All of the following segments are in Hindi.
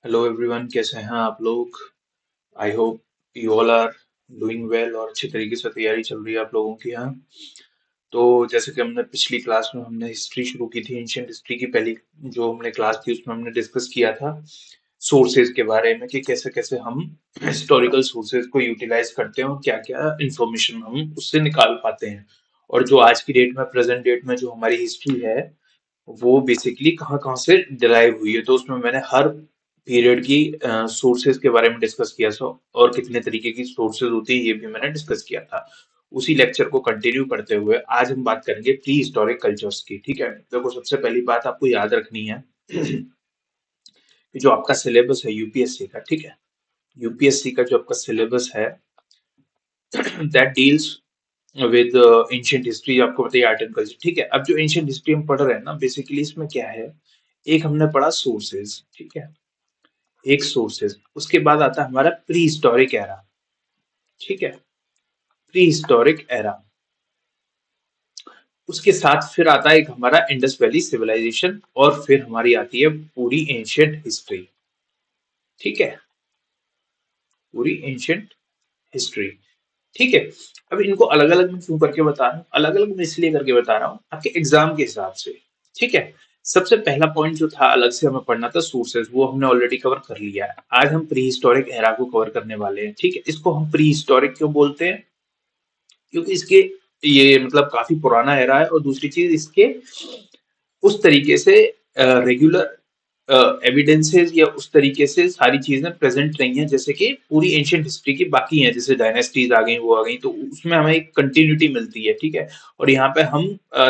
हेलो एवरीवन, कैसे हैं आप लोग। I hope you all are doing well और अच्छी तरीके से तैयारी चल रही है आप लोगों की यहाँ। तो जैसे कि हमने पिछली क्लास में हमने हिस्ट्री शुरू की थी, एंशियंट हिस्ट्री की पहली जो हमने क्लास थी उसमें हमने डिस्कस किया था सोर्सेज के बारे में कि कैसे कैसे हम हिस्टोरिकल सोर्सेज को यूटिलाइज करते हैं और क्या क्या इंफॉर्मेशन हम उससे निकाल पाते हैं। और जो आज की डेट में प्रेजेंट डेट में जो हमारी हिस्ट्री है वो बेसिकली कहाँ कहाँ से डिराइव हुई है। तो उसमें मैंने हर पीरियड की सोर्सेज के बारे में डिस्कस किया था और कितने तरीके की सोर्सेज होती है ये भी मैंने डिस्कस किया था। उसी लेक्चर को कंटिन्यू करते हुए आज हम बात करेंगे प्री हिस्टोरिक कल्चर्स की। ठीक है, देखो सबसे पहली बात आपको याद रखनी है कि जो आपका सिलेबस है यूपीएससी का, ठीक है, यूपीएससी का जो आपका सिलेबस है that deals with ancient history. आपको बताइए आर्ट एंड कल्चर, ठीक है। अब जो एंशियंट हिस्ट्री हम पढ़ रहे हैं ना, बेसिकली इसमें क्या है, एक हमने पढ़ा सोर्सेज, ठीक है, एक सोर्सेज, उसके बाद आता है हमारा प्री हिस्टोरिक एरा, ठीक है, प्री हिस्टोरिक एरा। उसके साथ फिर आता है एक हमारा इंडस वैली सिविलाइजेशन और फिर हमारी आती है पूरी एंशियंट हिस्ट्री, ठीक है, पूरी एंशियंट हिस्ट्री, ठीक है। अब इनको अलग अलग मैं क्यों करके बता रहा हूँ, अलग अलग मैं इसलिए करके बता रहा हूँ आपके एग्जाम के हिसाब से, ठीक है। सबसे पहला पॉइंट जो था अलग से हमें पढ़ना था सोर्सेज, वो हमने ऑलरेडी कवर कर लिया है। आज हम प्री हिस्टोरिक एरा को कवर करने वाले हैं, ठीक है। इसको हम प्री हिस्टोरिक क्यों बोलते हैं, क्योंकि इसके ये मतलब काफी पुराना एरा है, और दूसरी चीज इसके उस तरीके से रेगुलर एविडेंसेस या उस तरीके से सारी चीजें प्रेजेंट नहीं है जैसे कि पूरी एंशियंट हिस्ट्री की बाकी हैं, जैसे डायनेस्टीज आ गई वो आ गई, तो उसमें हमें एक कंटिन्यूटी मिलती है, ठीक है। और यहाँ पे हम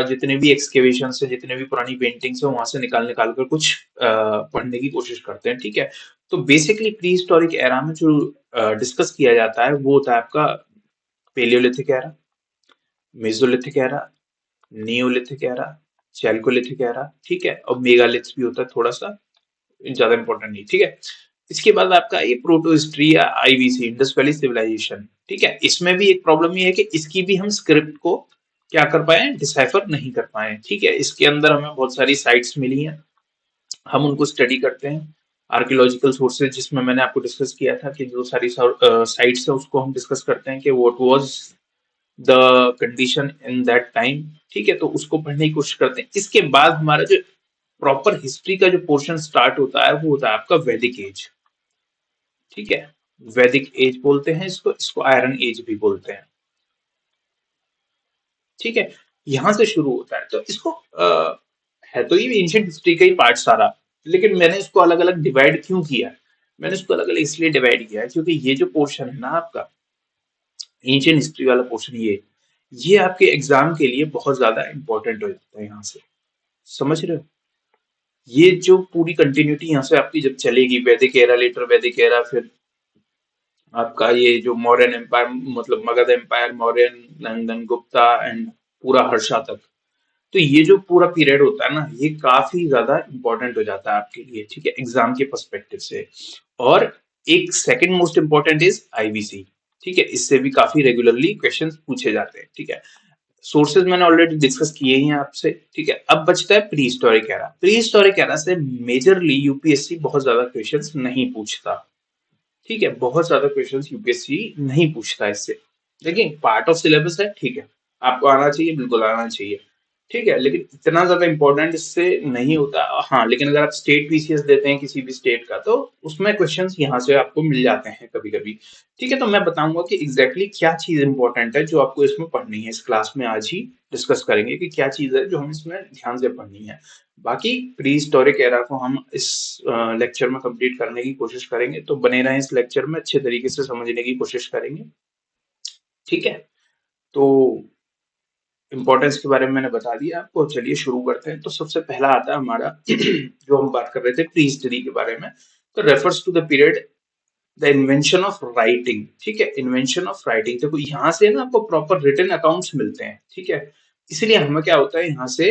जितने भी एक्सकेवेशन है, जितने भी पुरानी पेंटिंग्स है वहां से निकाल निकाल कर कुछ पढ़ने की कोशिश करते हैं, ठीक है। तो बेसिकली प्री हिस्टोरिक एरा में जो डिस्कस किया जाता है वो होता है आपका Paleolithic era, Mesolithic era, Neolithic era, Chalcolithic era, ठीक है, और मेगालिथ भी होता है थोड़ा सा, ज्यादा इंपॉर्टेंट नहीं, ठीक है। इसके बाद आपका ये प्रोटो हिस्ट्री या आईवीसी, इंडस वैली सिविलाइजेशन, ठीक है। इसमें भी एक प्रॉब्लम ये है कि इसकी भी हम स्क्रिप्ट को क्या कर पाए, डिसाइफर नहीं कर पाए, ठीक है। इसके अंदर हमें बहुत सारी साइट्स मिली हैं, हम उनको स्टडी करते हैं। आर्कियोलॉजिकल सोर्सेज जिसमें मैंने आपको डिस्कस किया था कि जो सारी साइट्स है उसको हम डिस्कस करते हैं कि what was the condition in that time, ठीक है। तो उसको पढ़ने की कोशिश करते हैं। इसके बाद हमारा जो प्रॉपर हिस्ट्री का जो पोर्शन स्टार्ट होता है वो होता है आपका वैदिक एज, ठीक है। वैदिक एज बोलते हैं इसको, इसको आयरन एज भी बोलते हैं, ठीक है। यहां से शुरू होता है, तो इसको है तो ये एंशियंट हिस्ट्री का ही पार्ट सारा, लेकिन मैंने इसको अलग अलग डिवाइड क्यों किया है, मैंने इसको अलग अलग इसलिए डिवाइड किया है क्योंकि ये जो पोर्शन है ना आपका एंशियंट हिस्ट्री वाला पोर्शन, ये आपके एग्जाम के लिए बहुत ज्यादा इंपॉर्टेंट हो जाता है यहाँ से, समझ रहे हो। ये जो पूरी कंटिन्यूटी यहाँ से आपकी जब चलेगी, वैदिक एरा, लेटर वैदिक एरा, फिर आपका ये जो मौर्यन एम्पायर, मतलब Magadha empire, Mauryan, Nandan Gupta and पूरा हर्षा तक, तो ये जो पूरा पीरियड होता है ना ये काफी ज्यादा इंपॉर्टेंट हो जाता है आपके लिए, ठीक है, एग्जाम के पर्सपेक्टिव से। और एक second most important is IVC, ठीक है, इससे भी काफी रेगुलरली क्वेश्चंस पूछे जाते हैं, ठीक है। सोर्सेज मैंने ऑलरेडी डिस्कस किए ही हैं आपसे, ठीक है। अब बचता है pre historic era. Pre historic era से मेजरली यूपीएससी बहुत ज्यादा क्वेश्चंस नहीं पूछता, ठीक है, बहुत ज्यादा क्वेश्चंस यूपीएससी नहीं पूछता इससे। देखिए पार्ट ऑफ सिलेबस है, ठीक है, आपको आना चाहिए, बिल्कुल आना चाहिए, ठीक है, लेकिन इतना ज्यादा इंपॉर्टेंट इससे नहीं होता। हाँ, लेकिन अगर आप स्टेट पीसीएस देते हैं किसी भी स्टेट का तो उसमें क्वेश्चंस यहाँ से आपको मिल जाते हैं कभी कभी, ठीक है। तो मैं बताऊंगा कि एग्जैक्टली क्या चीज इंपॉर्टेंट है जो आपको इसमें पढ़नी है, इस क्लास में आज ही डिस्कस करेंगे कि क्या चीज है जो हम इसमें ध्यान से पढ़नी है। बाकी प्री हिस्टोरिक एरा को हम इस लेक्चर में कंप्लीट करने की कोशिश करेंगे, तो बने रहें इस लेक्चर में, अच्छे तरीके से समझने की कोशिश करेंगे, ठीक है। तो इंपॉर्टेंस के बारे में मैंने बता दिया आपको, चलिए शुरू करते हैं। तो सबसे पहला आता है हमारा जो हम बात कर रहे थे प्री हिस्ट्री के बारे में, तो refers to the period the invention of writing, ठीक है, इन्वेंशन ऑफ राइटिंग। देखो यहाँ से ना आपको प्रॉपर रिटन अकाउंट्स मिलते हैं, ठीक है। इसलिए हमें क्या होता है यहाँ से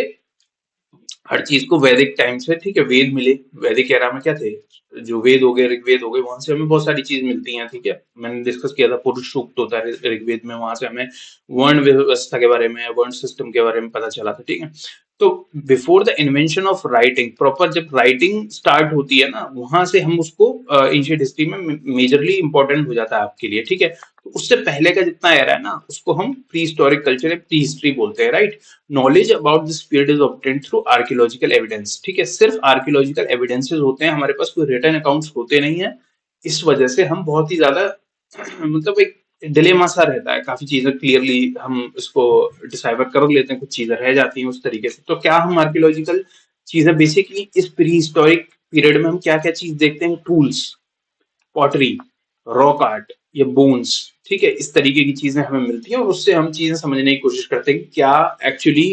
हर चीज को वैदिक टाइम से, ठीक है, वेद मिले, वैदिक एरा में क्या थे, जो वेद हो गए, ऋग्वेद हो गए, वहां से हमें बहुत सारी चीज मिलती हैं, ठीक है। मैंने डिस्कस किया था पुरुष सूक्त होता है ऋग्वेद में, वहां से हमें वर्ण व्यवस्था के बारे में, वर्ण सिस्टम के बारे में पता चला था, ठीक है। तो before the invention of writing, proper जब राइटिंग स्टार्ट होती है ना, वहां से हम उसको एंशिएंट हिस्ट्री में मेजरली इंपॉर्टेंट हो जाता है आपके लिए, ठीक है। तो उससे पहले का जितना एरा है ना, उसको हम प्री हिस्टोरिक कल्चर या प्री हिस्ट्री बोलते हैं, right. Knowledge about this period is obtained through archaeological evidence, ठीक है। सिर्फ आर्कियोलॉजिकल एविडेंसेस होते हैं, हमारे पास कोई रिटन अकाउंट्स होते नहीं है। इस वजह से हम बहुत ही ज्यादा मतलब एक डिलेमा सा रहता है, काफी चीजें क्लियरली हम इसको डिसाइवर कर लेते हैं, कुछ चीजें रह जाती हैं उस तरीके से। तो क्या हम आर्कियोलॉजिकल चीजें बेसिकली इस प्री हिस्टोरिक पीरियड में हम क्या क्या चीज देखते हैं? टूल्स, पॉटरी, रॉक आर्ट या बोन्स, ठीक है, इस तरीके की चीजें हमें मिलती हैं और उससे हम चीजें समझने की कोशिश करते हैं कि क्या एक्चुअली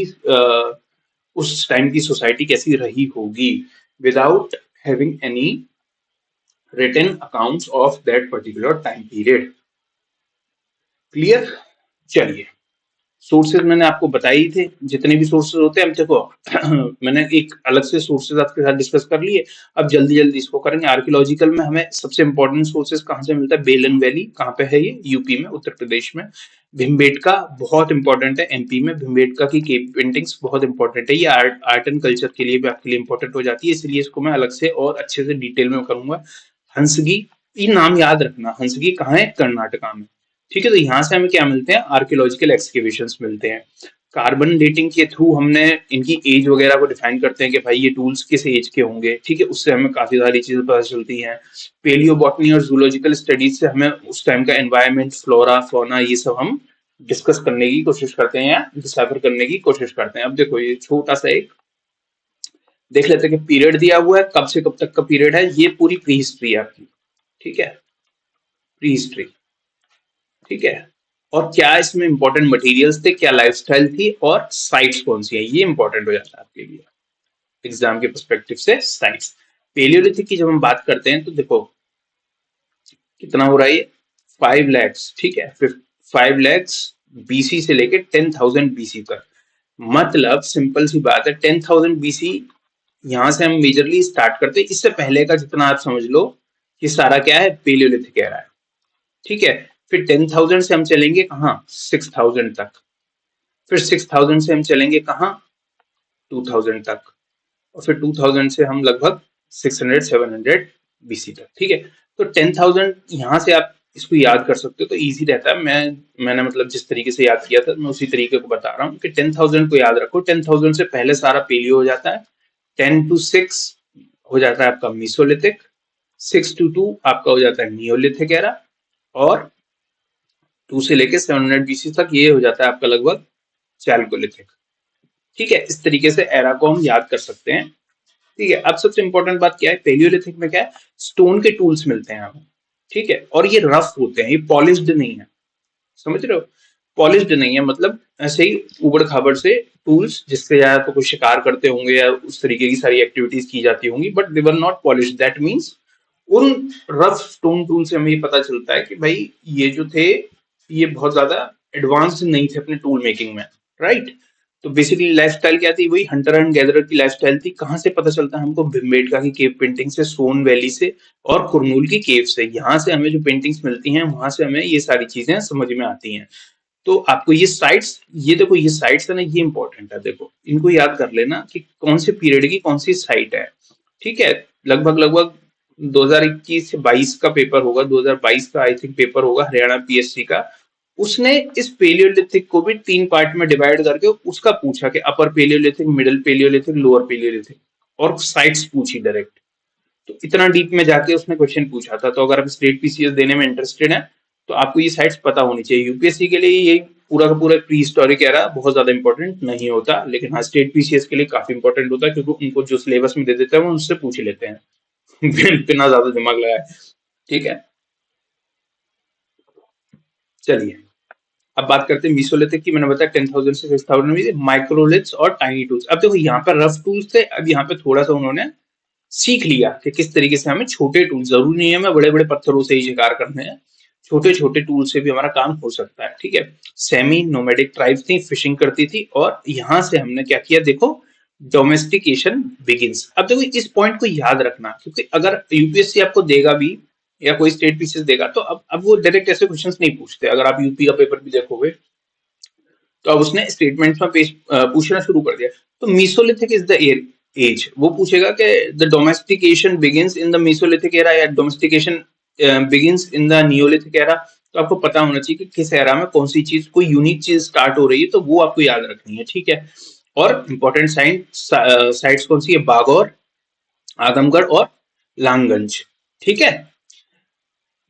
उस टाइम की सोसाइटी कैसी रही होगी, without having any written accounts of that particular time period. Clear? चलिए, सोर्सेज मैंने आपको बताए ही थे, जितने भी सोर्सेज होते हैं। हम देखो मैंने एक अलग से सोर्सेज आपके साथ डिस्कस कर लिए, अब जल्दी जल्दी इसको करेंगे। आर्कियोलॉजिकल में हमें सबसे इंपॉर्टेंट सोर्सेज कहाँ से मिलता है? बेलन वैली, कहाँ पे है ये? यूपी में, उत्तर प्रदेश में। भीमबेटका बहुत इंपॉर्टेंट है, एमपी में भीमबेटका की केव पेंटिंग्स बहुत इंपॉर्टेंट है, ये आर्ट एंड कल्चर के लिए भी आपके लिए इंपॉर्टेंट हो जाती है, इसलिए इसको मैं अलग से और अच्छे से डिटेल में करूंगा। हंसगी, ये नाम याद रखना, हंसगी कहाँ है? कर्नाटका में, ठीक है। तो यहाँ से हमें क्या मिलते हैं? आर्कियोलॉजिकल एक्सकेवेशंस मिलते हैं। कार्बन डेटिंग के थ्रू हमने इनकी एज वगैरह को डिफाइन करते हैं कि भाई ये टूल्स किस एज के होंगे, ठीक है, उससे हमें काफी सारी चीजें पता चलती हैं। पेलियोबॉटनी और जूलॉजिकल स्टडीज से हमें उस टाइम का एनवायरनमेंट, फ्लोरा, फौना, ये सब हम डिस्कस करने की कोशिश करते हैं या डिसाइफर करने की कोशिश करते हैं। अब देखो, ये छोटा सा एक देख लेते हैं कि पीरियड दिया हुआ है, कब से कब तक का पीरियड है। ये पूरी प्री हिस्ट्री है आपकी, ठीक है, प्री हिस्ट्री, ठीक है। और क्या इसमें इंपॉर्टेंट मटेरियल्स थे, क्या लाइफस्टाइल थी, और साइट्स कौन सी है, ये इंपॉर्टेंट हो जाता है आपके लिए एग्जाम के पर्सपेक्टिव से। साइट्स, पेलियोलिथिक की जब हम बात करते हैं तो देखो कितना हो रहा है ये? 5 lakhs, ठीक है, 5 lakhs बीसी से लेके 10,000 बीसी तक। मतलब सिंपल सी बात है, 10,000 बीसी यहां से हम मेजरली स्टार्ट करते हैं। इससे पहले का जितना आप समझ लो कि सारा क्या है? पेलियोलिथिक कह रहा है, ठीक है। फिर 10,000 से हम चलेंगे कहाँ? 6,000 तक। फिर 6,000 से हम चलेंगे कहाँ? 2,000 तक। और फिर 2,000 से हम लगभग 600 700 बीसी तक, ठीक है। तो 10,000 यहाँ से आप इसको याद कर सकते हो, तो इजी रहता है। मैंने मतलब जिस तरीके से याद किया था, मैं उसी तरीके को बता रहा हूँ कि 10,000 को याद रखो। 10,000 से पहले सारा पेलियो हो जाता है। 10 to 6 हो जाता है आपका मीसोलिथिक। 6 to 2 आपका हो जाता है नियोलिथिक एरा। और 2 से लेके 700 बीसी तक ये हो जाता है आपका लगभग चैल्कोलिथिक, ठीक है। इस तरीके से एरा को हम याद कर सकते हैं, ठीक है। अब सबसे इंपॉर्टेंट बात क्या है? पेलियोलिथिक में क्या है? स्टोन के टूल्स मिलते हैं हमें, ठीक है। और ये रफ होते हैं, ये पॉलिश्ड नहीं है, समझ रहे हो? पॉलिश्ड नहीं है मतलब ऐसे ही उबड़ खाबड़ से टूल्स, जिससे या तो कोई शिकार करते होंगे या उस तरीके की सारी एक्टिविटीज की जाती होंगी, but they were not polished. That means उन रफ स्टोन टूल से हमें ये पता चलता है कि भाई ये जो थे, ये बहुत ज्यादा एडवांस्ड नहीं थे अपने टूल मेकिंग में, राइट। तो बेसिकली लाइफस्टाइल क्या थी? वही हंटर एंड गैदरर की लाइफस्टाइल थी। कहाँ से पता चलता है हमको? भीमबेटका की केव पेंटिंग से, सोन वैली से, और कुरनूल की केव से। यहाँ से हमें जो पेंटिंग्स मिलती हैं, वहां से हमें ये सारी चीजें समझ में आती हैं। तो आपको ये साइट्स, ये देखो ये साइट्स है ना, ये इंपॉर्टेंट है। देखो इनको याद कर लेना कि कौन से पीरियड की कौन सी साइट है, ठीक है। लगभग लगभग 2021 से 22 का पेपर होगा, 2022 का आई थिंक पेपर होगा हरियाणा पीएससी का। उसने इस पेलियोलिथिक को भी 3 पार्ट में डिवाइड करके उसका पूछा कि upper palaeolithic, middle palaeolithic, lower palaeolithic, और साइट्स पूछी डायरेक्ट। तो इतना डीप में जाके उसने क्वेश्चन पूछा था। तो अगर आप स्टेट पीसीएस देने में इंटरेस्टेड हैं, तो आपको ये साइट्स पता होनी चाहिए। यूपीएससी के लिए ये पूरा का पूरा प्री हिस्टोरिक एरा बहुत ज्यादा इंपॉर्टेंट नहीं होता, लेकिन हाँ स्टेट पीसीएस के लिए काफी इंपॉर्टेंट होता है, क्योंकि उनको जो सिलेबस में दे देते हैं वो उनसे पूछ लेते हैं बिना ज्यादा दिमाग लगाए, ठीक है। चलिए, अब बात करते हैं मीसोलिथिक की। मैंने बताया 10,000 से 6,000 में माइक्रोलिथ्स और टाइनी टूल्स। अब देखो यहाँ पर रफ टूल्स थे, अब यहाँ पे थोड़ा सा उन्होंने सीख लिया कि किस तरीके से हमें छोटे टूल, जरूरी नहीं है हमें बड़े बड़े पत्थरों से ही शिकार करने हैं, छोटे छोटे टूल से भी हमारा काम हो सकता है, ठीक है। सेमी नोमैडिक ट्राइब्स थी, फिशिंग करती थी, और यहाँ से हमने क्या किया? देखो, डोमेस्टिकेशन बिगिंस। अब देखो इस पॉइंट को याद रखना, क्योंकि अगर यूपीएससी आपको देगा भी या कोई स्टेट पीसीएस देगा, तो अब वो डायरेक्ट ऐसे क्वेश्चंस नहीं पूछते। अगर आप यूपी का पेपर भी देखोगे तो अब उसने स्टेटमेंट्स में पूछना शुरू कर दिया। तो मीसोलिथिक इज द एज, वो पूछेगा कि the domestication begins in the mesolithic era या domestication begins in the neolithic era. तो आपको पता होना चाहिए कि किस एरा में कौन सी चीज, कोई यूनिक चीज स्टार्ट हो रही है, तो वो आपको याद रखनी है, ठीक है। और इंपॉर्टेंट साइट्स कौन सी है, बागौर, आदमगढ़ और लांगगंज, ठीक है।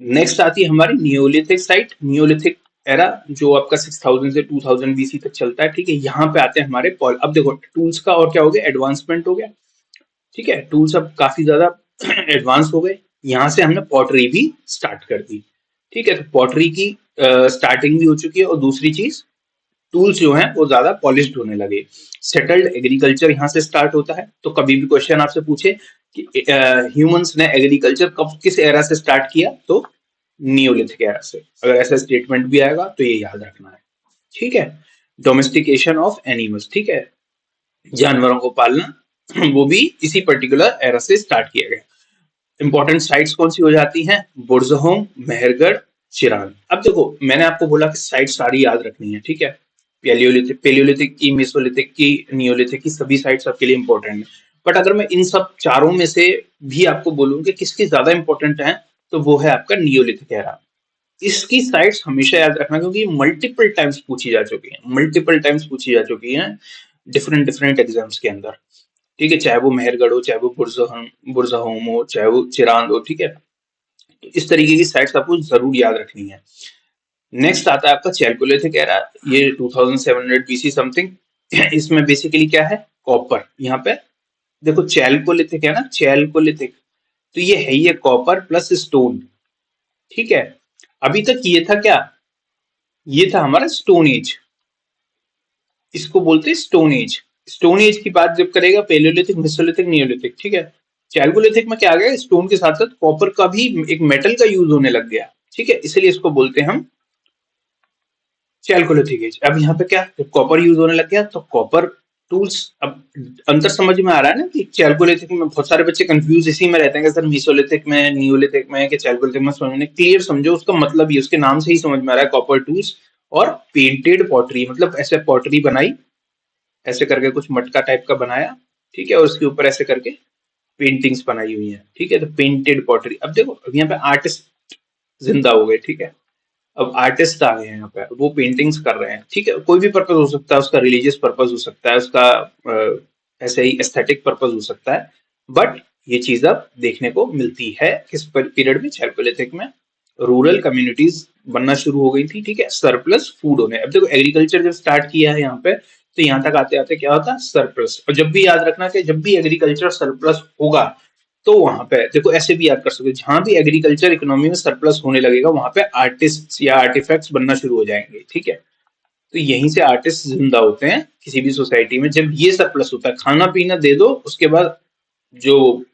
नेक्स्ट आती है हमारी नियोलिथिक साइट, नियोलिथिक एरा जो आपका 6000 से 2000 बीसी तक चलता है, ठीक है। यहाँ पे आते हैं हमारे अब देखो टूल्स का और क्या हो गया, एडवांसमेंट हो गया, ठीक है। टूल्स अब काफी ज्यादा एडवांस हो गए। यहाँ से हमने पॉटरी भी स्टार्ट कर दी, ठीक है। तो पॉटरी की स्टार्टिंग भी हो चुकी है, और दूसरी चीज टूल्स जो हैं वो ज्यादा पॉलिश्ड होने लगे। सेटल्ड एग्रीकल्चर यहाँ से स्टार्ट होता है। तो कभी भी क्वेश्चन आपसे पूछे कि ह्यूमंस ने एग्रीकल्चर कब, किस एरा से स्टार्ट किया, तो नियोलिथिक एरा से। अगर ऐसा स्टेटमेंट भी आएगा तो ये याद रखना है, ठीक है। डोमेस्टिकेशन ऑफ एनिमल्स, ठीक है, जानवरों को पालना, वो भी इसी पर्टिकुलर एरा से स्टार्ट किया गया। इंपॉर्टेंट साइट्स कौन सी हो जाती हैं, बुर्जहोम, मेहरगढ़, चिरान। अब देखो मैंने आपको बोला कि साइट सारी याद रखनी है, ठीक है। पेलियोलिथिक की, मेसोलिथिक की, नियोलिथिक की, सभी साइट्स आपके लिए इंपॉर्टेंट है। बट अगर मैं इन सब चारों में से भी आपको बोलूं कि किसकी ज्यादा इंपॉर्टेंट है, तो वो है आपका नियोलिथिक एरा। इसकी साइट्स हमेशा याद रखना, क्योंकि मल्टीपल टाइम्स पूछी जा चुकी है, मल्टीपल टाइम्स पूछी जा चुकी है डिफरेंट डिफरेंट एग्जाम्स के अंदर, ठीक है। चाहे वो मेहरगढ़ हो, चाहे वो बुरज़होम हो, चाहे वो चिरांद हो, ठीक है। तो इस तरीके की साइट्स आपको जरूर याद रखनी है। नेक्स्ट आता है आपका चैल्कोलिथिक एरा, ये 2700 बीसी समथिंग। इसमें बेसिकली क्या है, कॉपर। यहाँ पे देखो चैल्कोलिथिक है ना, चैल्कोलिथिक, तो ये है ये कॉपर प्लस स्टोन, ठीक है। अभी तक ये था क्या, ये था हमारा स्टोन एज, इसको बोलते हैं स्टोन एज। स्टोन एज की बात जब करेगा पेलियोलिथिक, मेसोलिथिक, नियोलिथिक, ठीक है। चैल्कोलिथिक में क्या आ गया, स्टोन के साथ साथ कॉपर का भी, एक मेटल का यूज होने लग गया, ठीक है। इसलिए इसको बोलते हैं हम चैल्कोलिथिक एज। अब यहाँ पे क्या, जब कॉपर यूज होने लग गया तो कॉपर टूल्स, अब अंतर समझ में आ रहा है ना कि चैल्कोलिथिक में बहुत सारे बच्चे कंफ्यूज इसी में रहते हैं कि सर मीसोलिथिक में, नियोलिथिक में, कि चैल्कोलिथिक में, समझने क्लियर समझो उसका मतलब, ही उसके नाम से ही समझ में आ रहा है, कॉपर टूल्स। और पेंटेड पॉटरी, मतलब ऐसे पॉटरी बनाई, ऐसे करके कुछ मटका टाइप का बनाया, ठीक है, और उसके ऊपर ऐसे करके पेंटिंग्स बनाई हुई है, ठीक है। तो पेंटेड पॉटरी। अब देखो अब यहाँ पे आर्टिस्ट जिंदा हो गए, ठीक है। अब आर्टिस्ट आ गए हैं यहाँ पे, वो पेंटिंग्स कर रहे हैं, ठीक है। कोई भी पर्पज हो सकता है उसका, रिलीजियस पर्पज हो सकता है उसका, ऐसे ही एस्थेटिक पर्पज हो सकता है। बट ये चीज अब देखने को मिलती है किस पीरियड में, चैल्कोलिथिक में। रूरल कम्युनिटीज बनना शुरू हो गई थी, ठीक है, सरप्लस फूड होने। अब देखो एग्रीकल्चर जब स्टार्ट किया है यहाँ पे, तो यहाँ तक आते आते क्या होता है, सरप्लस। और जब भी याद रखना कि जब भी एग्रीकल्चर सरप्लस होगा, तो वहां पे देखो ऐसे भी याद कर सकते हो, जहां भी एग्रीकल्चर इकोनॉमी में सरप्लस होने लगेगा, वहां पे आर्टिस्ट या आर्टिफैक्ट्स बनना शुरू हो जाएंगे, ठीक है। तो यहीं से आर्टिस्ट जिंदा होते हैं किसी भी सोसाइटी में, जब ये सरप्लस होता है। खाना पीना दे दो, उसके बाद जो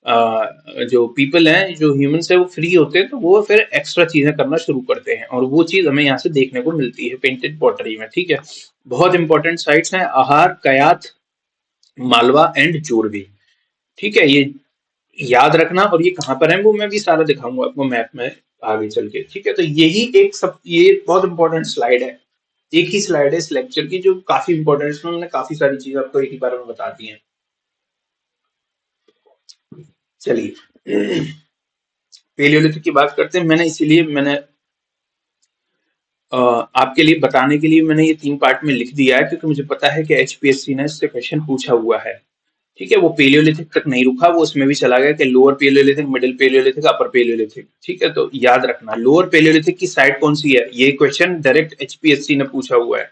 जो पीपल हैं, जो ह्यूमंस है, वो फ्री होते हैं, तो वो फिर एक्स्ट्रा चीजें करना शुरू करते हैं, और वो चीज हमें यहाँ से देखने को मिलती है पेंटेड पॉटरी में, ठीक है। बहुत इंपॉर्टेंट साइट्स हैं, आहार, कयात, मालवा एंड जोरवी, ठीक है। ये याद रखना, और ये कहाँ पर है वो मैं भी सारा दिखाऊंगा आपको मैप में आगे चल के, ठीक है। तो यही एक सब, ये बहुत इंपॉर्टेंट स्लाइड है, एक ही स्लाइड है इस लेक्चर की जो काफी इंपॉर्टेंट है, इसमें मैंने काफी सारी चीजें आपको एक ही बार में बता दी हैं। चलिए पेलियोलिथिक की बात करते हैं। मैंने आपके लिए बताने के लिए मैंने ये 3 पार्ट में लिख दिया है, क्योंकि मुझे पता है कि एचपीएससी ने इससे क्वेश्चन पूछा हुआ है, ठीक है। वो पेलियोलिथिक तक नहीं रुका, वो उसमें भी चला गया कि लोअर पेलियोलिथिक, मिडिल पेलियोलिथिक, अपर पेलियोलिथिक, ठीक है। तो याद रखना लोअर पेलियोलिथिक की साइट कौन सी है, ये क्वेश्चन डायरेक्ट एचपीएससी ने पूछा हुआ है,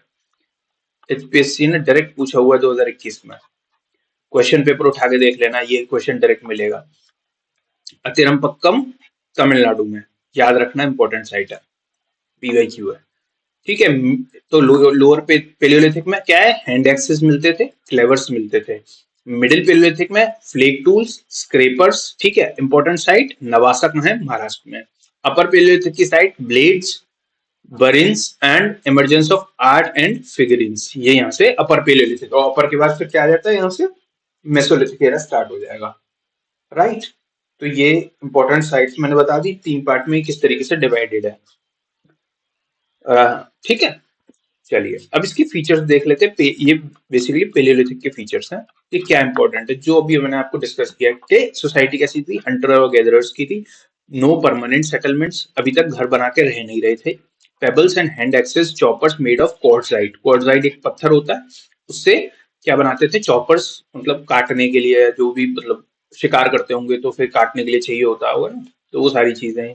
एचपीएससी ने डायरेक्ट पूछा हुआ है 2021 में। क्वेश्चन पेपर उठा के देख लेना, ये क्वेश्चन डायरेक्ट मिलेगा। अतिरमपक्कम तमिलनाडु में, याद रखना इंपॉर्टेंट साइट है, पीवाईक्यू है, ठीक है। तो लोअर पेलियोलिथिक में क्या है, हैंड एक्सेस मिलते थे, क्लेवर्स मिलते थे। मिडिल पेलियोलिथिक में फ्लेक टूल्स, स्क्रेपर्स, ठीक है, इंपॉर्टेंट साइट नवासा में है, महाराष्ट्र में। अपर पेलियोलिथिक की site blades, burins and emergence of art and figurines, ये यहाँ से अपर पेलियोलिथिक। और अपर के बाद फिर क्या आ जाता है, यहाँ से मेसोलिथिक एरा स्टार्ट हो जाएगा, राइट। तो ये इंपॉर्टेंट साइट्स मैंने बता दी, 3 पार्ट में किस तरीके से डिवाइडेड है, ठीक है। चलिए अब इसकी फीचर्स देख लेते हैं। ये बेसिकली पेलियोलिथिक के फीचर्स हैं। ये क्या इंपॉर्टेंट है, जो अभी मैंने आपको डिस्कस किया कि सोसाइटी कैसी थी, हंटर और गैदरर्स की थी। नो परमानेंट सेटलमेंट्स, अभी तक घर बना के रह नहीं रहे थे। Pebbles and hand axes choppers made of quartzite. Quartzite एक पत्थर होता है, उससे क्या बनाते थे, चॉपर्स, मतलब काटने के लिए, जो भी मतलब शिकार करते होंगे तो फिर काटने के लिए चाहिए होता होगा ना, तो वो सारी चीजें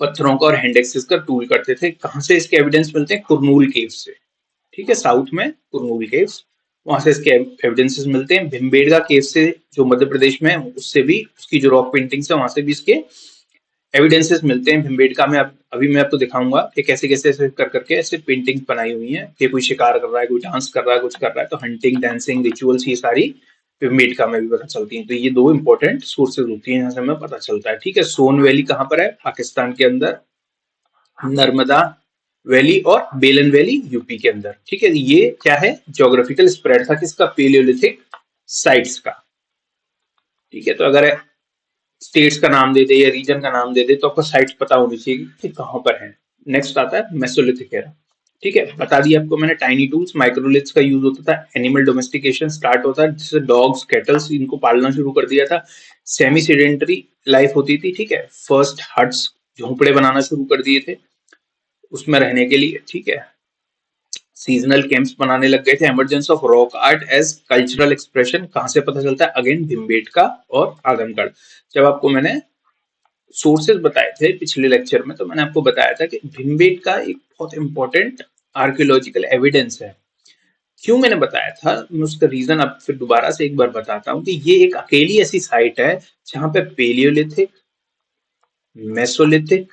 पत्थरों का और हैंड एक्सेस का टूल करते थे। कहाँ से इसके एविडेंस मिलते हैं, कुरनूल केव से। ठीक है, साउथ में कुरनूल केव्स, वहां से इसके एविडेंसेस मिलते हैं। भीमबेड़का केव से, जो मध्य प्रदेश में है, उससे भी, उसकी जो रॉक पेंटिंग्स है वहां से भी इसके एविडेंसेस मिलते हैं। भीमबेड़का में अभी मैं आपको दिखाऊंगा कि कैसे कैसे ऐसे कर करके ऐसे पेंटिंग्स बनाई हुई हैं कि कोई शिकार कर रहा है, कोई डांस कर रहा है, कुछ कर रहा है, तो हंटिंग, डांसिंग, रिचुअल्स, ये सारी भीमबेड़का में भी पता चलती हैं। तो ये दो इंपॉर्टेंट सोर्सेज होती हैं, जहां से हमें पता चलता है। ठीक है, सोन वैली कहाँ पर है, पाकिस्तान के अंदर, नर्मदा वैली और बेलन वैली यूपी के अंदर। ठीक है, ये क्या है, ज्योग्राफिकल स्प्रेड था किसका, पेलियोलिथिक साइट्स का। ठीक है, तो अगर स्टेट्स का नाम दे दे या रीजन का नाम दे दे तो आपको साइट्स पता होनी चाहिए कि कहाँ पर है। नेक्स्ट आता है मेसोलिथिक एरा। ठीक है, बता दिया आपको मैंने, टाइनी टूल्स, माइक्रोलिथ्स का यूज होता था। एनिमल डोमेस्टिकेशन स्टार्ट होता है, जिससे डॉग्स, कैटल्स, इनको पालना शुरू कर दिया था। सेमी सेडेंटरी लाइफ होती थी। ठीक है, फर्स्ट हट्स, झोंपड़े बनाना शुरू कर दिए थे उसमें रहने के लिए। ठीक है, सीजनल कैंप्स बनाने लग गए थे। Emergence of rock art as cultural expression कहां से पता चलता है, अगेन भीमबेटका और आजमगढ़। जब आपको मैंने सोर्सेज बताए थे पिछले लेक्चर में, तो मैंने आपको बताया था कि भीमबेटका एक बहुत इंपॉर्टेंट आर्कियोलॉजिकल एविडेंस है। क्यों मैंने बताया था, मैं उसका रीजन अब फिर दोबारा से एक बार बताता हूँ कि ये एक अकेली ऐसी साइट है जहां पे पेलियोलिथिक, मेसोलिथिक,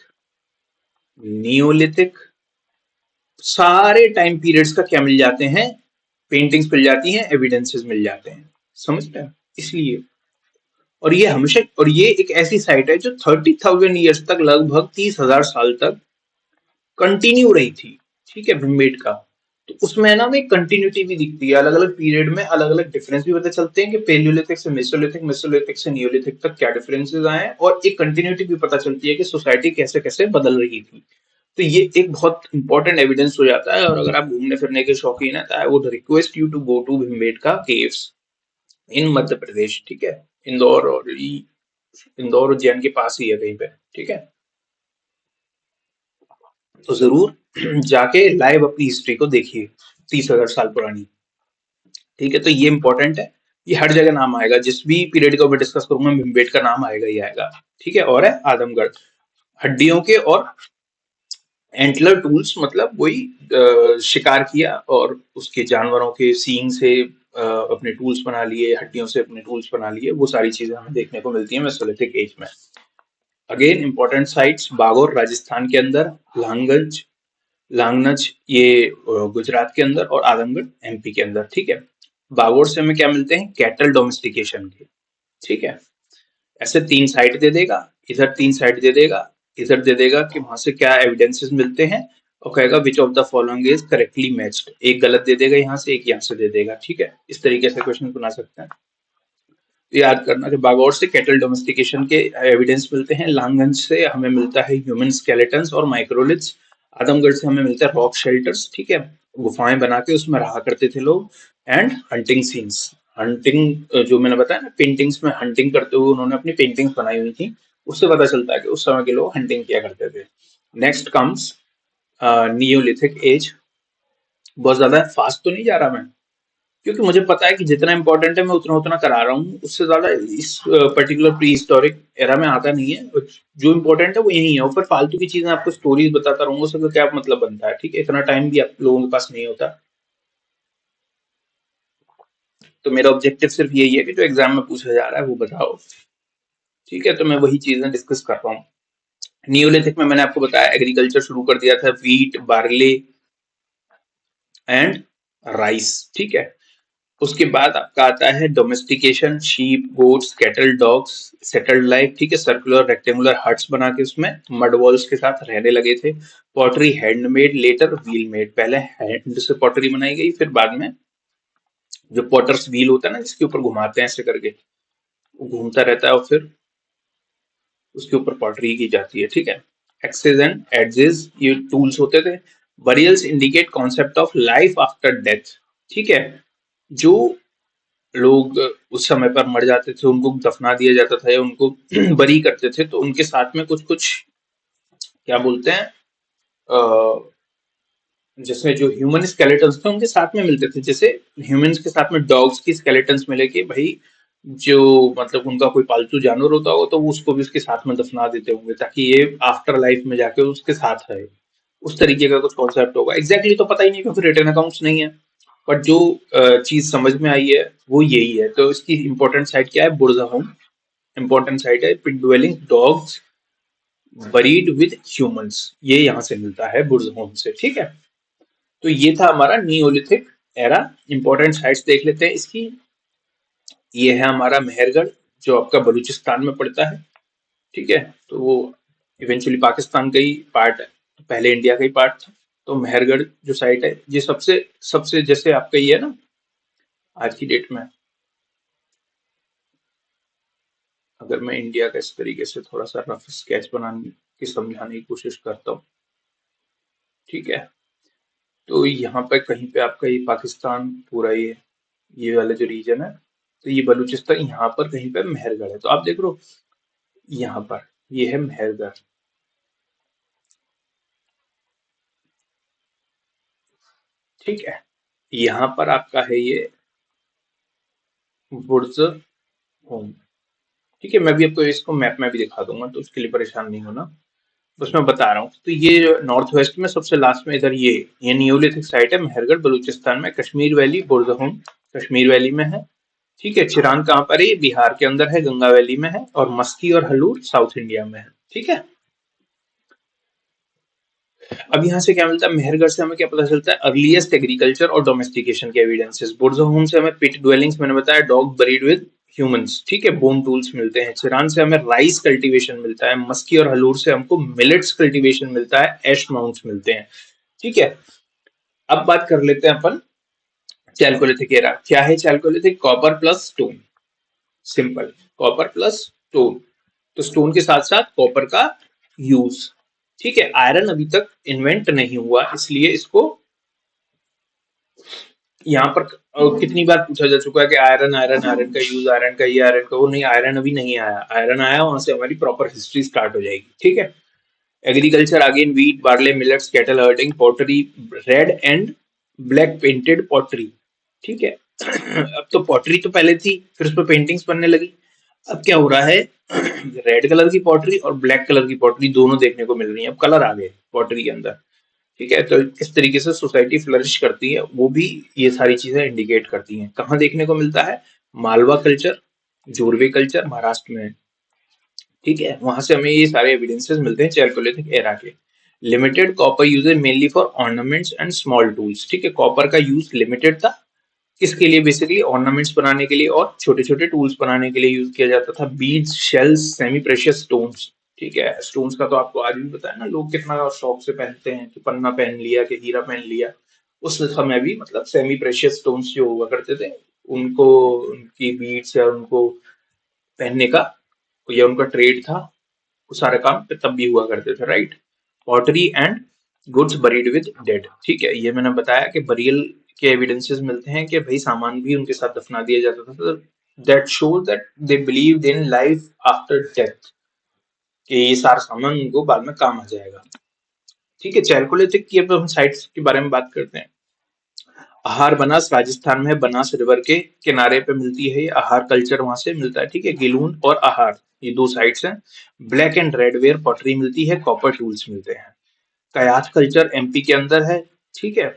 नियोलिथिक, सारे टाइम पीरियड्स का क्या मिल जाते हैं, पेंटिंग्स मिल जाती हैं, एविडेंसेस मिल जाते हैं। समझ रहे हैं, इसलिए। और ये हमेशा, और ये एक ऐसी साइट है जो 30,000 ईयर्स तक, लगभग 30,000 साल तक कंटिन्यू रही थी। ठीक है, भीमबेटका। तो उसमें ना में कंटिन्यूटी भी दिखती है, अलग अलग पीरियड में अलग अलग डिफरेंस भी पता चलते हैं कि पेलियोलिथिक से मेसोलिथिक, मेसोलिथिक से नियोलिथिक तक क्या डिफरेंसेस आए हैं, और एक कंटिन्यूटी भी पता चलती है कि सोसाइटी कैसे कैसे बदल रही थी। तो ये एक बहुत इंपॉर्टेंट एविडेंस हो जाता है। और अगर आप घूमने फिरने के शौकीन है, तो I would request you to go to Bhimbetka caves in Madhya Pradesh. ठीक है, इंदौर उज्जैन के पास ही है कहीं पे। ठीक है, तो जरूर जाके लाइव अपनी हिस्ट्री को देखिए, 30,000 साल पुरानी। ठीक है, तो ये इंपॉर्टेंट है। ये हर जगह नाम आएगा, जिस भी पीरियड को मैं डिस्कस करूंगा, भीमबेटका का नाम आएगा ही आएगा। ठीक है, और है आजमगढ़, हड्डियों के और एंटलर टूल्स, मतलब वही शिकार किया और उसके जानवरों के सींग से अपने टूल्स बना लिए, हड्डियों से अपने टूल्स बना लिए, वो सारी चीजें हमें देखने को मिलती है मेसोलिथिक एज में। Again important sites, Bagor Rajasthan के अंदर, लांगंज, लांगनज ये गुजरात के अंदर, और आजमगढ़ एमपी के अंदर। ठीक है, बागोर से हमें क्या मिलते हैं, कैटल डोमेस्टिकेशन के। ठीक है, ऐसे 3 साइट दे देगा, इधर 3 साइट दे देगा, इधर दे देगा कि वहां से क्या एविडेंसेस मिलते हैं, और कहेगा विच of the following is correctly matched. एक गलत दे देगा यहाँ से, एक यहाँ से दे देगा। ठीक है, इस तरीके से क्वेश्चन बना सकते हैं। तो याद करना कि बागौर से कैटल डोमेस्टिकेशन के एविडेंस मिलते हैं, लांगंज से हमें मिलता है ह्यूमन स्केलेटन्स और माइक्रोलिथ्स, आदमगढ़ से हमें मिलता है रॉक शेल्टर्स। ठीक है, गुफाएं बना के उसमें रहा करते थे लोग, एंड हंटिंग सीन्स। हंटिंग, जो मैंने बताया ना, पेंटिंग्स में हंटिंग करते हुए उन्होंने अपनी पेंटिंग्स बनाई हुई थी, उससे पता चलता है कि उस समय के लोग हंटिंग किया करते थे। Next comes Neolithic age. बहुत ज्यादा फास्ट तो नहीं जा रहा मैं, क्योंकि मुझे पता है कि जितना इंपॉर्टेंट है मैं उतना उतना करा रहा हूँ, उससे ज्यादा इस पर्टिकुलर प्री हिस्टोरिक एरा में आता नहीं है। जो इंपॉर्टेंट है वो यही है, और फिर फालतू की चीजें आपको स्टोरीज बताता रहूंगा, उसका क्या मतलब बनता है। ठीक है, इतना टाइम भी आप लोगों के पास नहीं होता। तो मेरा ऑब्जेक्टिव सिर्फ यही है कि जो एग्जाम में पूछा जा रहा है वो बताओ। ठीक है, तो मैं वही चीजें डिस्कस कर रहा हूँ। नियोलिथिक में मैंने आपको बताया एग्रीकल्चर शुरू कर दिया था, वीट, बार्ले एंड राइस। ठीक है, उसके बाद आपका आता है domestication, sheep, goats, cattle, dogs, settled life. ठीक है, सर्कुलर रेक्टेंगुलर हट्स बना के उसमें मड वॉल्स के साथ रहने लगे थे। Pottery handmade, later wheel made. पहले हैंड से पॉटरी बनाई गई, फिर बाद में जो पॉटर्स व्हील होता है ना, जिसके ऊपर घुमाते हैं ऐसे करके, वो घूमता रहता है, और फिर उसके ऊपर पॉटरी की जाती है। ठीक है, एक्सेस एंड एडजेस ये टूल्स होते थे। Burials indicate concept of life after death. ठीक है, जो लोग उस समय पर मर जाते थे उनको दफना दिया जाता था या उनको बरी करते थे, तो उनके साथ में कुछ कुछ क्या बोलते हैं, जिसमें जो ह्यूमन स्केलेटन्स थे उनके साथ में मिलते थे। जैसे ह्यूमंस के साथ में डॉग्स की स्केलेटन्स मिले कि भाई जो मतलब उनका कोई पालतू जानवर होता हो तो वो उसको भी उसके साथ में दफना देते होंगे ताकि ये आफ्टर लाइफ में जाके उसके साथ रहे। उस तरीके का कुछ कॉन्सेप्ट होगा, एग्जैक्टली तो पता ही नहीं क्योंकि रिटर्न अकाउंट्स नहीं है। बट जो चीज समझ में आई है वो यही है। तो इसकी इंपॉर्टेंट साइट क्या है, बुरज़ाहोम इंपॉर्टेंट साइट है। Pit dwelling dogs buried with humans, ये यहाँ से मिलता है बुरज़ाहोम से। ठीक है, तो ये था हमारा नियोलिथिक एरा। इंपॉर्टेंट साइट्स देख लेते हैं इसकी। ये है हमारा मेहरगढ़ जो आपका बलूचिस्तान में पड़ता है। ठीक है, तो वो इवेंचुअली पाकिस्तान का ही पार्ट है, तो पहले इंडिया का ही पार्ट था। तो मेहरगढ़ जो साइट है ये सबसे सबसे जैसे आपका ये है ना आज की डेट में, अगर मैं इंडिया का इस तरीके से थोड़ा सा रफ स्केच बनाने की समझाने की कोशिश करता हूँ। ठीक है, तो यहाँ पे कहीं पे आपका ये पाकिस्तान पूरा ये वाला जो रीजन है, तो ये बलूचिस्तान यहाँ पर कहीं पे मेहरगढ़ है। तो आप देख लो यहाँ पर ये है मेहरगढ़। ठीक है, यहाँ पर आपका है ये बुर्ज होम। ठीक है, मैं भी आपको इसको मैप में भी दिखा दूंगा तो उसके लिए परेशान नहीं होना, बस मैं बता रहा हूँ। तो ये नॉर्थ वेस्ट में सबसे लास्ट में इधर ये नियोलिथिक साइट है मेहरगढ़ बलूचिस्तान में। कश्मीर वैली बुर्ज होम कश्मीर वैली में है। ठीक है, चिरान कहाँ पर है, ये बिहार के अंदर है, गंगा वैली में है। और मस्की और हलूर साउथ इंडिया में है। ठीक है, अब यहाँ से क्या मिलता है, मेहरगढ़ से हमें क्या पता चलता है, अर्लीस्ट एग्रीकल्चर और डोमेस्टिकेशन के एविडेंसेस। बुर्ज़ो होम से हमें पिट ड्वेलिंग्स, मैंने बताया डॉग बरीड विद ह्यूमंस। ठीक है, बोन टूल्स मिलते हैं। चिरान से हमें राइस कल्टीवेशन मिलता है। मस्की और हलूर से हमको मिलेट्स कल्टीवेशन मिलता है, एश माउंट्स मिलते हैं। ठीक है, अब बात कर लेते हैं अपन चैल्कोलिथिक एरा। क्या है Chalcolithic, copper plus stone, simple, copper plus stone. तो स्टोन के साथ साथ कॉपर का यूज। ठीक है, आयरन अभी तक इन्वेंट नहीं हुआ, इसलिए इसको यहाँ पर कितनी बार पूछा जा चुका है कि आयरन आयरन आयरन का यूज, आयरन का ये आयरन का वो, नहीं आयरन अभी नहीं आया। आयरन आया वहां से हमारी प्रॉपर हिस्ट्री स्टार्ट हो जाएगी। ठीक है, agriculture again wheat barley millets cattle hurting pottery, red and black painted pottery. ठीक है, अब तो पॉटरी तो पहले थी, फिर उस पर पेंटिंग्स बनने लगी। अब क्या हो रहा है, रेड कलर की पॉटरी और ब्लैक कलर की पॉटरी दोनों देखने को मिल रही है। अब कलर आ गए पॉटरी के अंदर। ठीक है, तो किस तरीके से सोसाइटी फ्लरिश करती है वो भी ये सारी चीजें इंडिकेट करती हैं। कहाँ देखने को मिलता है, मालवा कल्चर, जोरवे कल्चर महाराष्ट्र में। ठीक है, वहां से हमें ये सारे एविडेंसेस मिलते हैं चैल्कोलिथिक एरा के। Limited copper uses mainly for ornaments and small tools. ठीक है, कॉपर का यूज लिमिटेड था, किसके लिए, बेसिकली ऑर्नामेंट्स बनाने के लिए और छोटे छोटे टूल्स बनाने के लिए यूज किया जाता था। Beads, shells, semi precious stones. ठीक है, स्टोन्स का तो आपको आज भी पता है ना, लोग कितना शौक से पहनते हैं कि पन्ना पहन लिया कि हीरा पहन लिया। उस समय भी मतलब सेमी प्रेशियस स्टोन्स जो हुआ करते थे उनको, उनकी बीड्स या उनको पहनने का या उनका ट्रेड था, वो सारे काम तब भी हुआ करते थे, right. Pottery and goods buried with dead. ठीक है, ये मैंने बताया कि बरियल के एविडेंसेस मिलते हैं कि भाई सामान भी उनके साथ दफना दिया जाता था। That shows that they believed in life after death, कि ये सारा सामान उनको बाद में काम आ जाएगा। ठीक है, चैल्कोलिथिक की अब हम साइट्स के बारे में बात करते हैं। आहार बनास राजस्थान में, बनास रिवर के किनारे पे मिलती है ये आहार कल्चर, वहां से मिलता है। ठीक है, गिलून और आहार ये दो साइट्स हैं। Black and red ware pottery मिलती है, कॉपर टूल्स मिलते हैं। कयाथ कल्चर एमपी के अंदर है। ठीक है,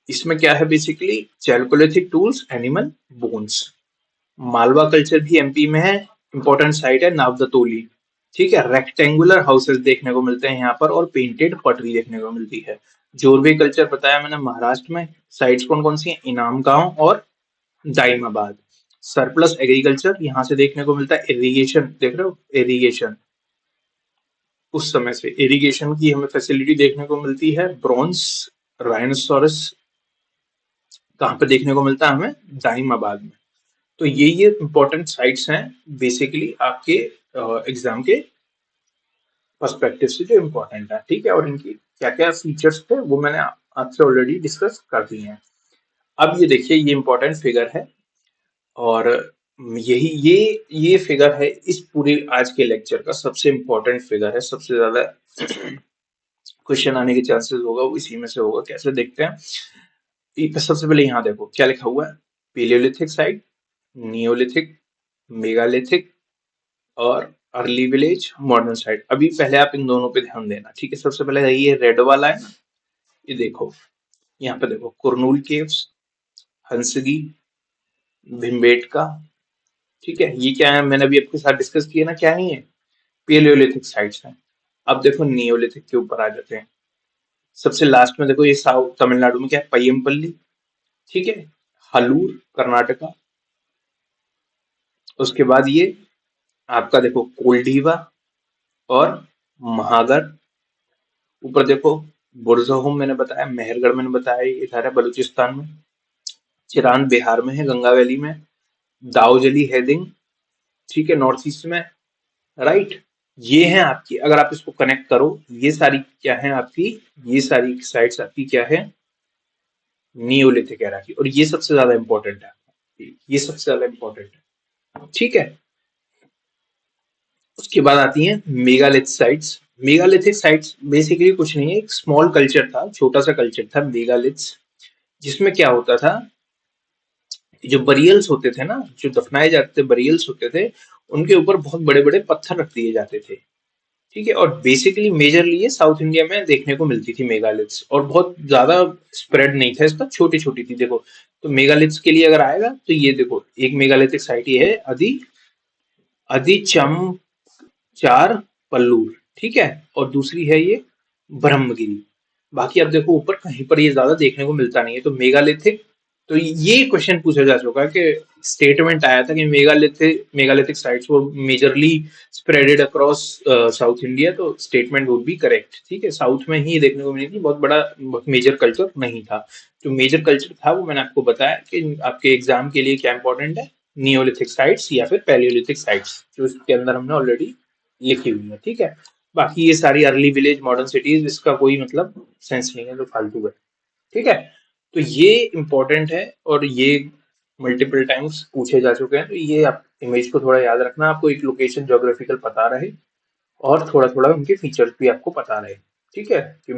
इसमें क्या है, basically Chalcolithic tools, animal bones. Malwa culture भी एमपी में है, इंपॉर्टेंट साइट है नावदतोली। ठीक है, रेक्टेंगुलर हाउसेस देखने को मिलते हैं यहाँ पर और पेंटेड पटरी देखने को मिलती है। जोरवे कल्चर बताया मैंने महाराष्ट्र में। साइट्स कौन कौन सी हैं, इनाम गांव और दाइमाबाद। सरप्लस एग्रीकल्चर यहाँ से देखने को मिलता है। इरिगेशन देख रहे हो, इरिगेशन उस समय से इरिगेशन की हमें फैसिलिटी देखने को मिलती है। ब्रॉन्ज राइनोसोरस कहाँ पे देखने को मिलता है हमें, दाइमाबाद में। तो ये इंपॉर्टेंट साइट्स हैं बेसिकली आपके एग्जाम के पर्सपेक्टिव से जो इम्पोर्टेंट है। ठीक है, और इनकी क्या क्या फीचर्स थे वो मैंने आपसे ऑलरेडी डिस्कस कर दिए हैं। अब ये देखिए, ये इंपॉर्टेंट फिगर है, और यही ये फिगर है इस पूरे आज के लेक्चर का सबसे इम्पोर्टेंट फिगर है, सबसे ज्यादा क्वेश्चन आने के चांसेस होगा वो इसी में से होगा। कैसे देखते हैं, सबसे पहले यहाँ देखो क्या लिखा हुआ है, पेलियोलिथिक साइट, नियोलिथिक, मेगालिथिक और अर्ली विलेज, मॉडर्न साइट। अभी पहले आप इन दोनों पे ध्यान देना, ठीक है। सबसे पहले ये रेड वाला है ना, ये देखो, यहाँ पे देखो कुरनूल केव्स, हंसगी, भिमबेटका, ठीक है। ये क्या है, मैंने अभी आपके साथ डिस्कस किया ना, क्या नहीं है, पेलियोलिथिक साइट्स हैं। अब देखो नियोलिथिक के ऊपर आ जाते हैं। सबसे लास्ट में देखो, ये साउथ तमिलनाडु में क्या है, पय्यमपल्ली, ठीक है, हलूर कर्नाटका। उसके बाद ये आपका देखो कोल्डीवा और महागर। ऊपर देखो बुरज़होम मैंने बताया, मेहरगढ़ मैंने बताया, ये इधर है बलूचिस्तान में। चिरान बिहार में है, गंगा वैली में। दाऊजली हैदिंग, ठीक है, नॉर्थ ईस्ट में, राइट। ये है आपकी, अगर आप इसको कनेक्ट करो, ये सारी क्या है आपकी, ये सारी साइट्स आपकी क्या है, नियोलिथिक एरा की। और ये सबसे ज्यादा इंपॉर्टेंट है, ये सबसे ज्यादा इंपॉर्टेंट है, ठीक है। उसके बाद आती हैं megalith sites. Megalithic sites basically कुछ नहीं है, एक स्मॉल कल्चर था, छोटा सा कल्चर था मेगालिथ्स, जिसमें क्या होता था, जो बरियल्स होते थे ना, जो दफनाए जाते थे बरियल्स होते थे, उनके ऊपर बहुत बड़े बड़े पत्थर रख दिए जाते थे, ठीक है। और बेसिकली मेजरली ये साउथ इंडिया में देखने को मिलती थी मेगालिथ्स, और बहुत ज्यादा स्प्रेड नहीं था इसका, छोटी छोटी थी। देखो, तो मेगालिथ्स के लिए अगर आएगा तो ये देखो, एक मेगालिथिक साइट ये है अदिचम चार पल्लूर, ठीक है, और दूसरी है ये ब्रह्मगिरी। बाकी अब देखो ऊपर कहीं पर ये ज्यादा देखने को मिलता नहीं है। तो मेगालिथिक, तो ये क्वेश्चन पूछा जा चुका है कि स्टेटमेंट आया था कि मेगालिथिक साइट्स वो majorly spreaded across south India, तो स्टेटमेंट वुड बी करेक्ट, ठीक है। साउथ में ही देखने को मिली थी, बहुत बड़ा मेजर कल्चर नहीं था। जो मेजर कल्चर था वो मैंने आपको बताया कि आपके एग्जाम के लिए क्या इंपॉर्टेंट है, नियोलिथिक साइट्स या फिर पैलियोलिथिक साइट्स, जो इसके अंदर हमने ऑलरेडी लिखी हुई है, ठीक है। बाकी ये सारी अर्ली विलेज मॉडर्न सिटीज, इसका कोई मतलब सेंस नहीं है, जो फालतू है, ठीक है। तो ये इंपॉर्टेंट है, और ये मल्टीपल टाइम्स पूछे जा चुके हैं। तो ये आप इमेज को थोड़ा याद रखना, आपको एक लोकेशन ज्योग्राफिकल पता रहे, और थोड़ा थोड़ा उनके फीचर्स भी आपको पता रहे, ठीक है। कि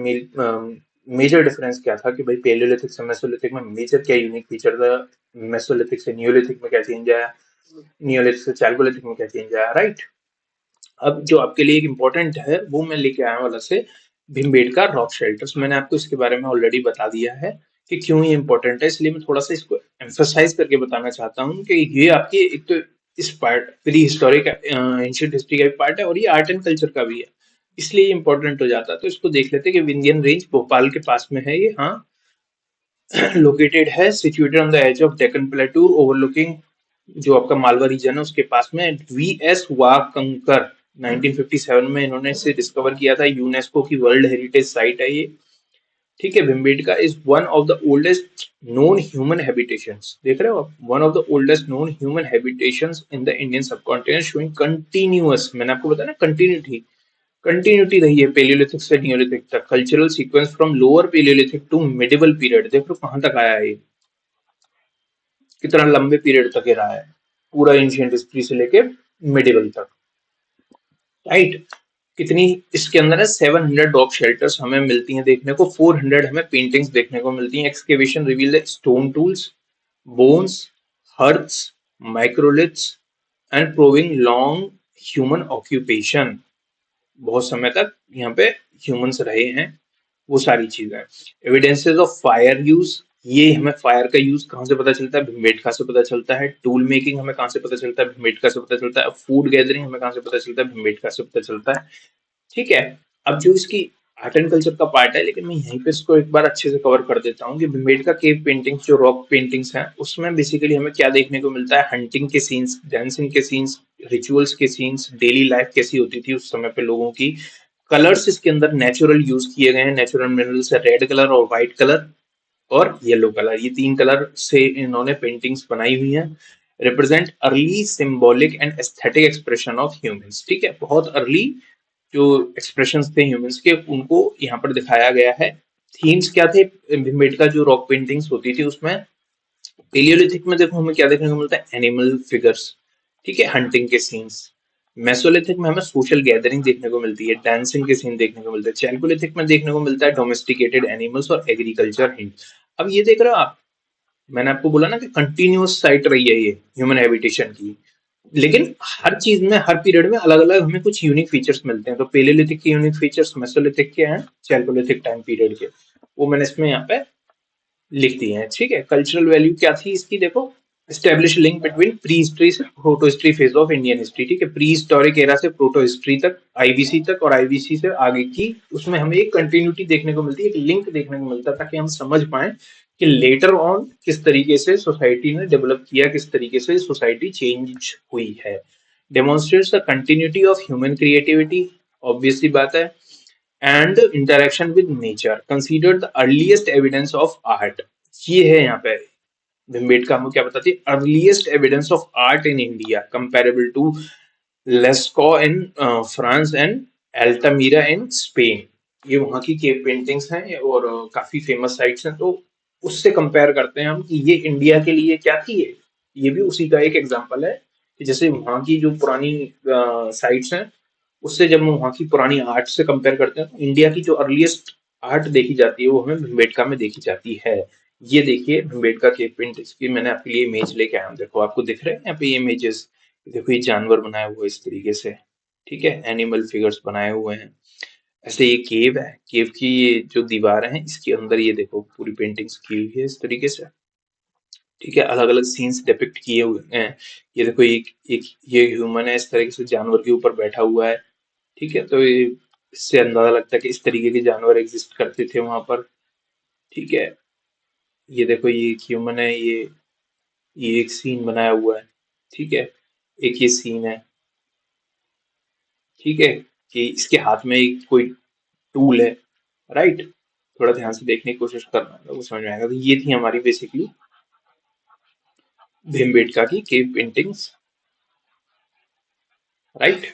मेजर डिफरेंस क्या था, कि भाई पेलियोलिथिक से मेसोलिथिक में मेजर क्या यूनिक फीचर था, मेसोलिथिक से नियोलिथिक में क्या चेंज आया, नियोलिथिक से चैल्कोलिथिक में क्या चेंज आया, राइट। अब जो आपके लिए एक इम्पोर्टेंट है वो मैं लेके आया हूँ अलग से, भीमबेटका रॉक शेल्टर्स। मैंने आपको इसके बारे में ऑलरेडी बता दिया है कि क्यों ये इम्पोर्टेंट है, इसलिए मैं थोड़ा सा इसको एम्फोसाइज करके बताना चाहता हूँ कि ये आपकी एक तो इस part pre historic ancient history का भी पार्ट है, और ये आर्ट एंड कल्चर का भी है, इसलिए इम्पोर्टेंट हो जाता है। तो इसको देख लेते हैं कि विंध्यन रेंज भोपाल के पास में है ये, हाँ, लोकेटेड है, situated on the edge of Deccan plateau, overlooking जो आपका मालवा रीजन है उसके पास में। वीएस वाकंकर 1957 में इन्होंने इसे डिस्कवर किया था, यूनेस्को की वर्ल्ड हेरिटेज साइट है ये, ठीक है। Bhimbetka is one of the oldest known human habitations, देख रहे हो आप, one of the oldest known human habitations in the Indian subcontinent, showing continuous, मैंने आपको बताया ना, कंटिन्यूटी रही है पेलियोलिथिक से नियोलिथिक तक, cultural sequence from lower paleolithic to medieval period. देखो कहां तक आया है ये, कितना लंबे पीरियड तक ये रहा है, पूरा एंशिएंट हिस्ट्री से लेके मिडिवल तक, राइट। कितनी इसके अंदर है, 700 डॉग शेल्टर्स हमें मिलती हैं देखने को, 400 हमें पेंटिंग्स देखने को मिलती हैं। Excavation reveal stone tools, bones, hearths, microliths and proving long human occupation, बहुत समय तक यहाँ पे ह्यूमंस रहे हैं, वो सारी चीजें। एविडेंसेस ऑफ फायर यूज, ये हमें फायर का यूज कहाँ से पता चलता है, भिमबेटका से पता चलता है। टूल मेकिंग हमें कहाँ से पता चलता है, भिमबेटका से पता चलता है। फूड गैदरिंग हमें कहाँ से पता चलता है, भिमबेटका से पता चलता है, ठीक है। अब जो इसकी आर्ट एंड कल्चर का पार्ट है, लेकिन मैं यहीं पे इसको एक बार अच्छे से कवर कर देता हूँ कि भिमबेटका केव पेंटिंग्स, जो रॉक पेंटिंग्स हैं, उसमें बेसिकली हमें क्या देखने को मिलता है, हंटिंग के सीन्स, डांसिंग के सीन्स, रिचुअल्स के सीन्स, डेली लाइफ कैसी होती थी उस समय पे लोगों की। कलर्स इसके अंदर नेचुरल यूज किए गए हैं, नेचुरल मिनरल्स है, रेड कलर और व्हाइट कलर और येलो कलर, ये तीन कलर से इन्होंने पेंटिंग्स बनाई हुई हैं। Represent early symbolic and aesthetic expression of humans, ठीक है, बहुत अर्ली जो एक्सप्रेशंस थे ह्यूमंस के उनको यहाँ पर दिखाया गया है। थीम्स क्या थे भीमबेटका जो रॉक पेंटिंग्स होती थी उसमें? पेलियोलिथिक में देखो हमें क्या देखने को मिलता है, एनिमल फिगर्स, ठीक है, हंटिंग के सीन्स। मेसोलिथिक में हमें सोशल गैदरिंग देखने को मिलती है, डांसिंग के सीन देखने को मिलते हैं। चैल्कोलिथिक में देखने को मिलता है डोमेस्टिकेटेड एनिमल्स और एग्रीकल्चर हिंट। अब ये देख रहे हो आप, मैंने आपको बोला ना कि कंटिन्यूअस साइट रही है ये ह्यूमन हैबिटेशन की, लेकिन हर चीज में हर पीरियड में अलग अलग हमें कुछ यूनिक फीचर्स मिलते हैं। तो पेलियोलिथिक के यूनिक फीचर्स मेसोलिथिक के हैं, चैल्कोलिथिक टाइम पीरियड के, वो मैंने इसमें यहाँ पे लिख दी है, ठीक है। कल्चरल वैल्यू क्या थी इसकी, देखो, establish link between pre history से proto history phase of Indian history, ठीक है, प्री हिस्टोरिक एरा से प्रोटो हिस्ट्री तक, आईबीसी तक, और आईबीसी से आगे की, उसमें हमें एक कंटिन्यूटी देखने को मिलती है, एक लिंक देखने को मिलता है, ताकि हम समझ पाए कि लेटर ऑन किस तरीके से सोसाइटी ने डेवलप किया, किस तरीके से सोसाइटी चेंज हुई है। Demonstrates the continuity of human creativity, obviously बात है, and interaction with nature considered the earliest evidence of art। ये है यहाँ पे भिम्बेटका हमें क्या बताती है, earliest evidence of art in India comparable to Lascaux in France and Altamira in Spain. ये वहाँ की केव पेंटिंग्स हैं और काफी फेमस साइट्स हैं, तो उससे कंपेयर करते हैं हम कि ये इंडिया के लिए क्या थी। ये भी उसी का एक एग्जांपल है कि जैसे वहाँ की जो पुरानी साइट्स हैं उससे जब हम वहाँ की पुरानी आर्ट से कंपेयर करते हैं तो इंडिया की जो अर्लीस्ट आर्ट देखी जाती है वो हमें भिम्बेटका में देखी जाती है। ये देखिए भिम्बेटका केव पेंटिंग्स की मैंने आपके लिए इमेज लेके आया हूँ, देखो आपको दिख रहे हैं यहाँ पे ये इमेजेस, देखो ये जानवर बनाए हुए इस तरीके से, ठीक है, एनिमल फिगर्स बनाए हुए हैं। ऐसे ये केव है, केव की ये जो दीवार है इसके अंदर ये देखो पूरी पेंटिंग्स की हुई है इस तरीके से, ठीक है, अलग अलग सीन्स डिपिक्ट किए हुए हैं। ये देखो एक ये ह्यूमन है इस तरीके से जानवर के ऊपर बैठा हुआ है, ठीक है, तो ये इससे अंदाजा लगता है कि इस तरीके के जानवर एग्जिस्ट करते थे वहां पर, ठीक है। ये देखो ये एक ह्यूमन है, ये एक सीन बनाया हुआ है, ठीक है, एक ये सीन है, ठीक है, कि इसके हाथ में एक कोई टूल है, राइट। थोड़ा ध्यान से देखने की कोशिश करना तो वो समझ में आएगा। तो ये थी हमारी बेसिकली भीमबेटका की केव पेंटिंग्स, राइट।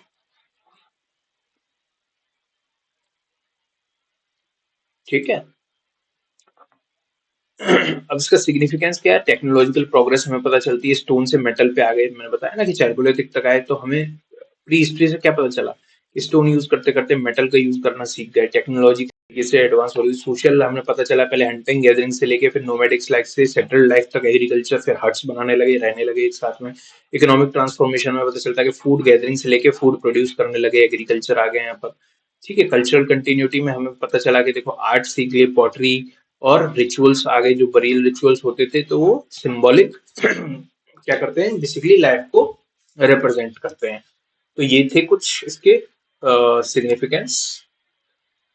ठीक है। अब इसका सिग्निफिकेंस क्या है, टेक्नोलॉजिकल प्रोग्रेस हमें पता चलती है, स्टोन से मेटल पे आ गए, मैंने बताया ना कि चारकोलिथिक तक आए, तो हमें प्री हिस्ट्री से क्या पता चला, स्टोन यूज करते करते मेटल का यूज करना सीख गए, टेक्नोलॉजी से एडवांस हो रही, सोशल हमें पता चला पहले हंटिंग गैदरिंग से लेके फिर नोमैडिक्स लाइफ से सेटल्ड लाइफ तक, एग्रीकल्चर, फिर हट्स बनाने लगे, रहने लगे एक साथ में। इकोनॉमिक ट्रांसफॉर्मेशन में पता चलता है कि फूड गैदरिंग से लेके फूड प्रोड्यूस करने लगे, एग्रीकल्चर आ गए यहाँ पर, ठीक है। कल्चरल कंटिन्यूटी में हमें पता चला कि देखो आर्ट सीख लिए, पॉटरी और रिचुअल्स आ गए, जो बरील रिचुअल्स होते थे तो वो सिंबॉलिक क्या करते हैं, बेसिकली लाइफ को रिप्रेजेंट करते हैं। तो ये थे कुछ इसके सिग्निफिकेंस।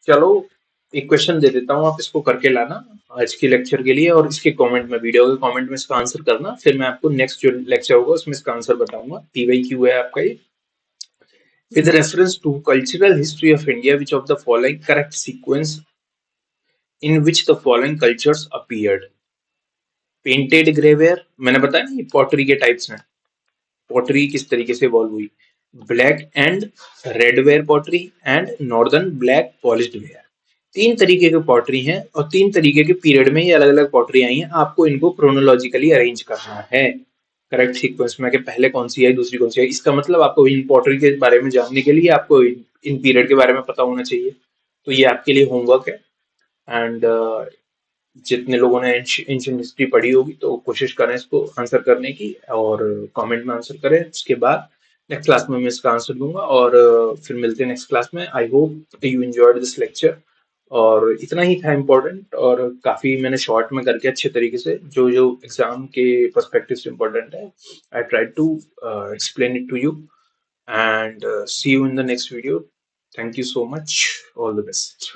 चलो एक क्वेश्चन दे देता हूँ, आप इसको करके लाना आज के लेक्चर के लिए, और इसके कमेंट में, वीडियो के कमेंट में इसका आंसर करना, फिर मैं आपको नेक्स्ट जो लेक्चर होगा उसमें इसका आंसर बताऊंगा। पीवाईक्यू है आपका ये। With reference to cultural history of India which of the following correct sequence in which the following cultures appeared. Painted grey ware, मैंने बताया ना ये पॉटरी के टाइप्स हैं, पॉटरी किस तरीके से इवॉल्व हुई, black and red ware pottery and northern black polished where. तीन तरीके के पॉटरी हैं और तीन तरीके के पीरियड में ये अलग अलग पॉटरी आई हैं, आपको इनको क्रोनोलॉजिकली अरेंज करना है करेक्ट सीक्वेंस में कि पहले कौन सी है दूसरी कौन सी है। इसका मतलब आपको इन पॉटरी के बारे में जानने के लिए आपको इन पीरियड के बारे में पता होना चाहिए, तो ये आपके लिए होमवर्क है। एंड जितने लोगों ने एंशिएंट हिस्ट्री पढ़ी होगी तो कोशिश करें इसको आंसर करने की, और कमेंट में आंसर करें, उसके बाद नेक्स्ट क्लास में मैं इसका आंसर दूंगा, और फिर मिलते हैं नेक्स्ट क्लास में। आई hope you enjoyed this lecture, और इतना ही था इम्पोर्टेंट, और काफी मैंने शॉर्ट में करके अच्छे तरीके से जो जो एग्जाम के पर्सपेक्टिव से इम्पोर्टेंट है I try to explain it to you, and see you in the next video. Thank you so much, all the best.